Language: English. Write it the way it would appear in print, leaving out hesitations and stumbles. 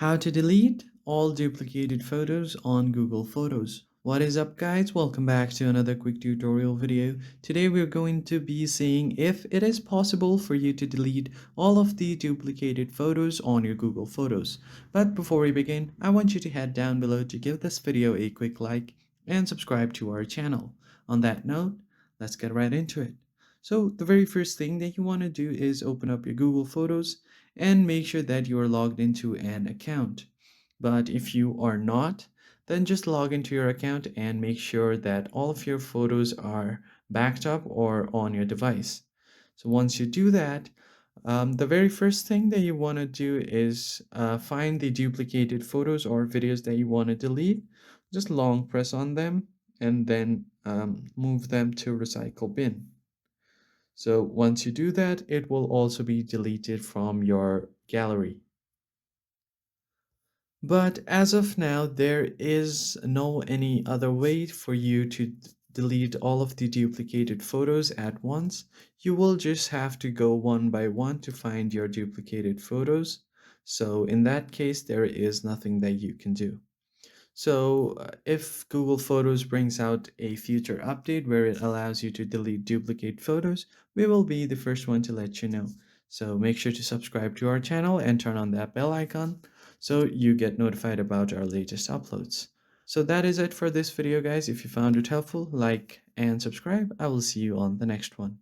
How to delete all duplicated photos on Google Photos. What is up guys? Welcome back to another quick tutorial video. Today we're going to be seeing if it is possible for you to delete all of the duplicated photos on your Google Photos. But before we begin, I want you to head down below to give this video a quick like and subscribe to our channel. On that note, let's get right into it. So the very first thing that you want to do is open up your Google Photos and make sure that you are logged into an account. But if you are not, then just log into your account and make sure that all of your photos are backed up or on your device. So once you do that, the very first thing that you want to do is find the duplicated photos or videos that you want to delete. Just long press on them and then move them to recycle bin. So once you do that, it will also be deleted from your gallery. But as of now, there is no any other way for you to delete all of the duplicated photos at once. You will just have to go one by one to find your duplicated photos. So in that case, there is nothing that you can do. So if Google Photos brings out a future update where it allows you to delete duplicate photos, we will be the first one to let you know. So make sure to subscribe to our channel and turn on that bell icon so you get notified about our latest uploads. So that is it for this video, guys. If you found it helpful, like and subscribe. I will see you on the next one.